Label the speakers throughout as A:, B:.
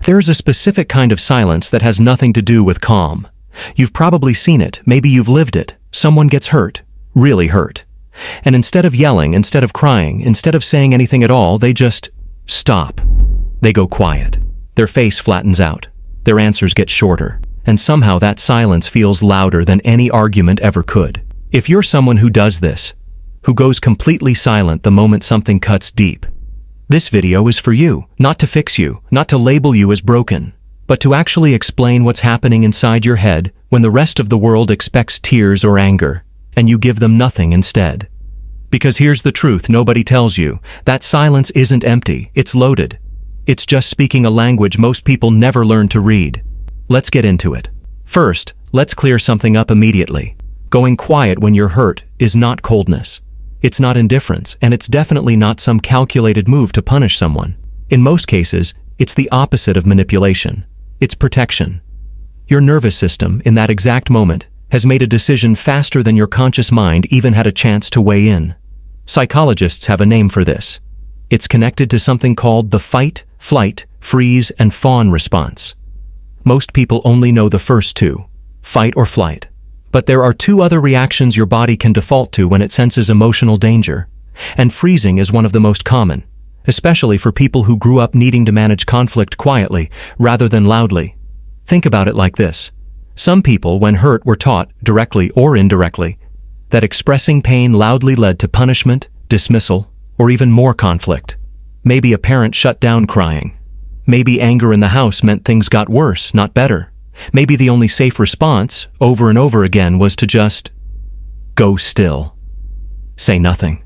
A: There's a specific kind of silence that has nothing to do with calm. You've probably seen it, maybe you've lived it. Someone gets hurt, really hurt. And instead of yelling, instead of crying, instead of saying anything at all, they just stop. They go quiet. Their face flattens out. Their answers get shorter. And somehow that silence feels louder than any argument ever could. If you're someone who does this, who goes completely silent the moment something cuts deep, this video is for you, not to fix you, not to label you as broken, but to actually explain what's happening inside your head when the rest of the world expects tears or anger, and you give them nothing instead. Because here's the truth nobody tells you, that silence isn't empty, it's loaded. It's just speaking a language most people never learn to read. Let's get into it. First, let's clear something up immediately. Going quiet when you're hurt is not coldness. It's not indifference, and it's definitely not some calculated move to punish someone. In most cases, it's the opposite of manipulation. It's protection. Your nervous system, in that exact moment, has made a decision faster than your conscious mind even had a chance to weigh in. Psychologists have a name for this. It's connected to something called the fight, flight, freeze, and fawn response. Most people only know the first two, fight or flight. But there are two other reactions your body can default to when it senses emotional danger. And freezing is one of the most common, especially for people who grew up needing to manage conflict quietly rather than loudly. Think about it like this. Some people, when hurt, were taught, directly or indirectly, that expressing pain loudly led to punishment, dismissal, or even more conflict. Maybe a parent shut down crying. Maybe anger in the house meant things got worse, not better. Maybe the only safe response, over and over again, was to just go still. Say nothing.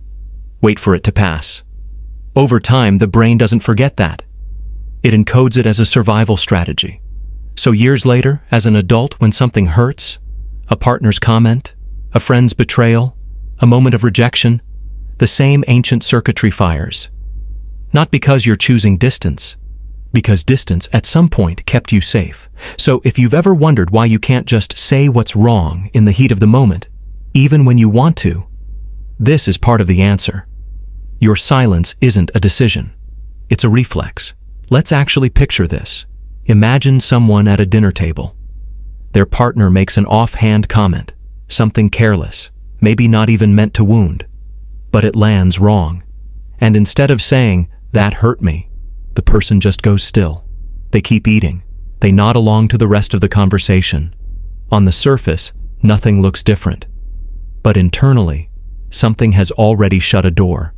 A: Wait for it to pass. Over time, the brain doesn't forget that. It encodes it as a survival strategy. So years later, as an adult, when something hurts, a partner's comment, a friend's betrayal, a moment of rejection, the same ancient circuitry fires. Not because you're choosing distance, because distance at some point kept you safe. So if you've ever wondered why you can't just say what's wrong in the heat of the moment, even when you want to, this is part of the answer. Your silence isn't a decision. It's a reflex. Let's actually picture this. Imagine someone at a dinner table. Their partner makes an offhand comment, something careless, maybe not even meant to wound, but it lands wrong. And instead of saying, "That hurt me," the person just goes still. They keep eating. They nod along to the rest of the conversation. On the surface, nothing looks different. But internally, something has already shut a door.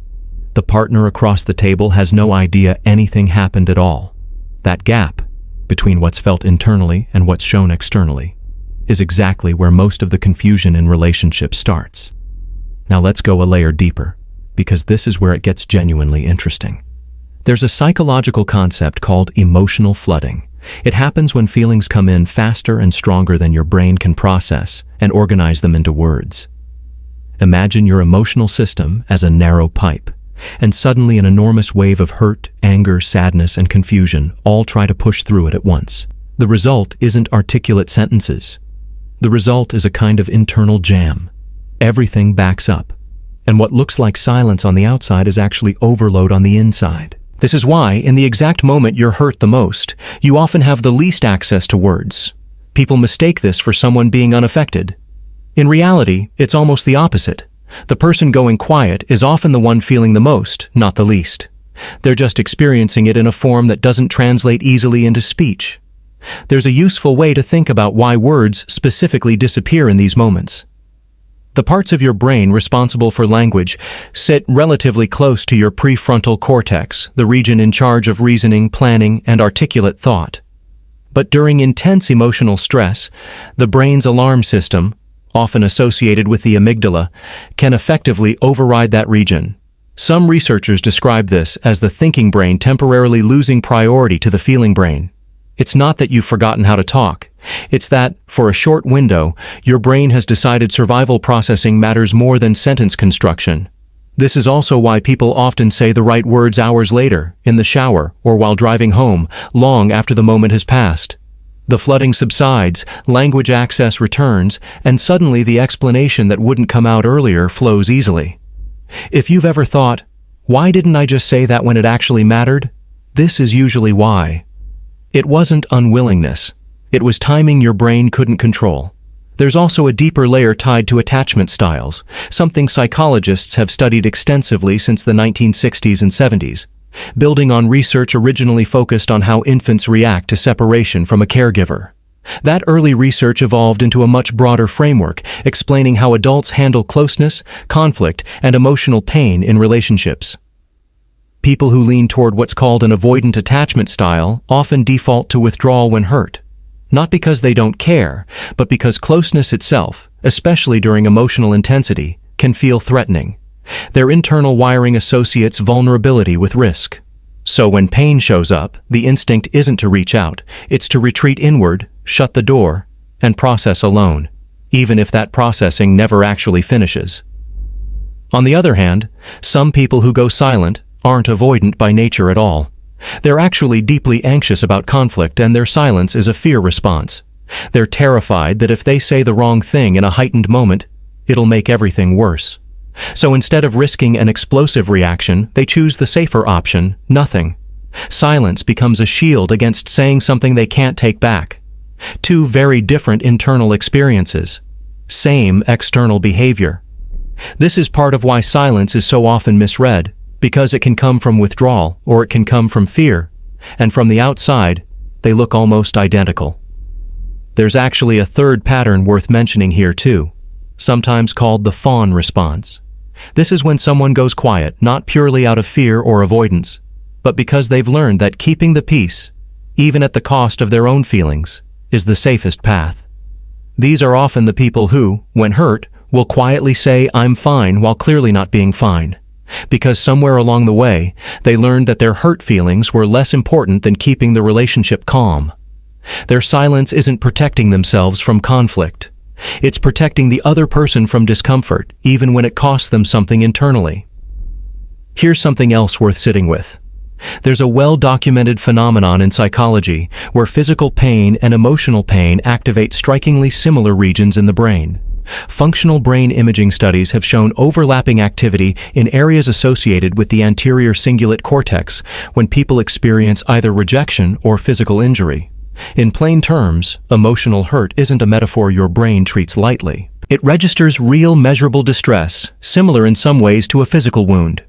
A: The partner across the table has no idea anything happened at all. That gap, between what's felt internally and what's shown externally, is exactly where most of the confusion in relationships starts. Now let's go a layer deeper, because this is where it gets genuinely interesting. There's a psychological concept called emotional flooding. It happens when feelings come in faster and stronger than your brain can process and organize them into words. Imagine your emotional system as a narrow pipe, and suddenly an enormous wave of hurt, anger, sadness, and confusion all try to push through it at once. The result isn't articulate sentences. The result is a kind of internal jam. Everything backs up, and what looks like silence on the outside is actually overload on the inside. This is why, in the exact moment you're hurt the most, you often have the least access to words. People mistake this for someone being unaffected. In reality, it's almost the opposite. The person going quiet is often the one feeling the most, not the least. They're just experiencing it in a form that doesn't translate easily into speech. There's a useful way to think about why words specifically disappear in these moments. The parts of your brain responsible for language sit relatively close to your prefrontal cortex, the region in charge of reasoning, planning, and articulate thought. But during intense emotional stress, the brain's alarm system, often associated with the amygdala, can effectively override that region. Some researchers describe this as the thinking brain temporarily losing priority to the feeling brain. It's not that you've forgotten how to talk. It's that, for a short window, your brain has decided survival processing matters more than sentence construction. This is also why people often say the right words hours later, in the shower, or while driving home, long after the moment has passed. The flooding subsides, language access returns, and suddenly the explanation that wouldn't come out earlier flows easily. If you've ever thought, "Why didn't I just say that when it actually mattered?" This is usually why. It wasn't unwillingness. It was timing your brain couldn't control. There's also a deeper layer tied to attachment styles, something psychologists have studied extensively since the 1960s and 70s, building on research originally focused on how infants react to separation from a caregiver. That early research evolved into a much broader framework, explaining how adults handle closeness, conflict, and emotional pain in relationships. People who lean toward what's called an avoidant attachment style often default to withdrawal when hurt. Not because they don't care, but because closeness itself, especially during emotional intensity, can feel threatening. Their internal wiring associates vulnerability with risk. So when pain shows up, the instinct isn't to reach out, it's to retreat inward, shut the door, and process alone, even if that processing never actually finishes. On the other hand, some people who go silent aren't avoidant by nature at all. They're actually deeply anxious about conflict, and their silence is a fear response. They're terrified that if they say the wrong thing in a heightened moment, it'll make everything worse. So instead of risking an explosive reaction, they choose the safer option, nothing. Silence becomes a shield against saying something they can't take back. Two very different internal experiences. Same external behavior. This is part of why silence is so often misread, because it can come from withdrawal or it can come from fear, and from the outside, they look almost identical. There's actually a third pattern worth mentioning here too, sometimes called the fawn response. This is when someone goes quiet, not purely out of fear or avoidance, but because they've learned that keeping the peace, even at the cost of their own feelings, is the safest path. These are often the people who, when hurt, will quietly say, "I'm fine," while clearly not being fine. Because somewhere along the way, they learned that their hurt feelings were less important than keeping the relationship calm. Their silence isn't protecting themselves from conflict. It's protecting the other person from discomfort, even when it costs them something internally. Here's something else worth sitting with. There's a well-documented phenomenon in psychology where physical pain and emotional pain activate strikingly similar regions in the brain. Functional brain imaging studies have shown overlapping activity in areas associated with the anterior cingulate cortex when people experience either rejection or physical injury. In plain terms, emotional hurt isn't a metaphor your brain treats lightly. It registers real measurable distress, similar in some ways to a physical wound.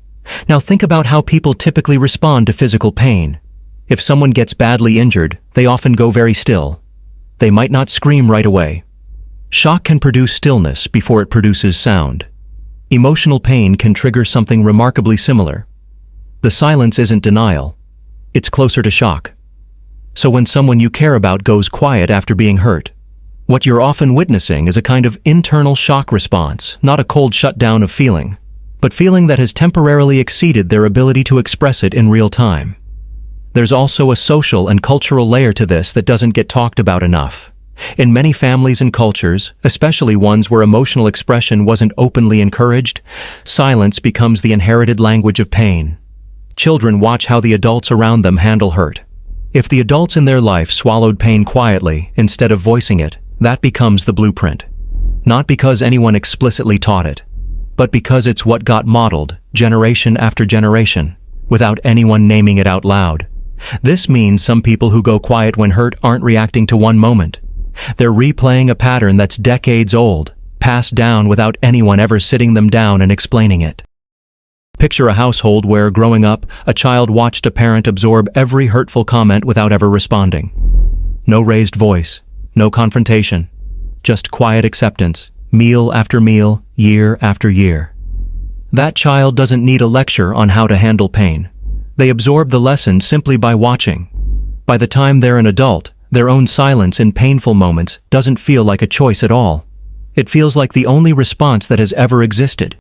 A: Now think about how people typically respond to physical pain. If someone gets badly injured, they often go very still. They might not scream right away. Shock can produce stillness before it produces sound. Emotional pain can trigger something remarkably similar. The silence isn't denial. It's closer to shock. So when someone you care about goes quiet after being hurt, what you're often witnessing is a kind of internal shock response, not a cold shutdown of feeling, but feeling that has temporarily exceeded their ability to express it in real time. There's also a social and cultural layer to this that doesn't get talked about enough. In many families and cultures, especially ones where emotional expression wasn't openly encouraged, silence becomes the inherited language of pain. Children watch how the adults around them handle hurt. If the adults in their life swallowed pain quietly instead of voicing it, that becomes the blueprint. Not because anyone explicitly taught it, but because it's what got modeled, generation after generation, without anyone naming it out loud. This means some people who go quiet when hurt aren't reacting to one moment. They're replaying a pattern that's decades old, passed down without anyone ever sitting them down and explaining it. Picture a household where, growing up, a child watched a parent absorb every hurtful comment without ever responding. No raised voice, no confrontation, just quiet acceptance, meal after meal, year after year. That child doesn't need a lecture on how to handle pain. They absorb the lesson simply by watching. By the time they're an adult, their own silence in painful moments doesn't feel like a choice at all. It feels like the only response that has ever existed.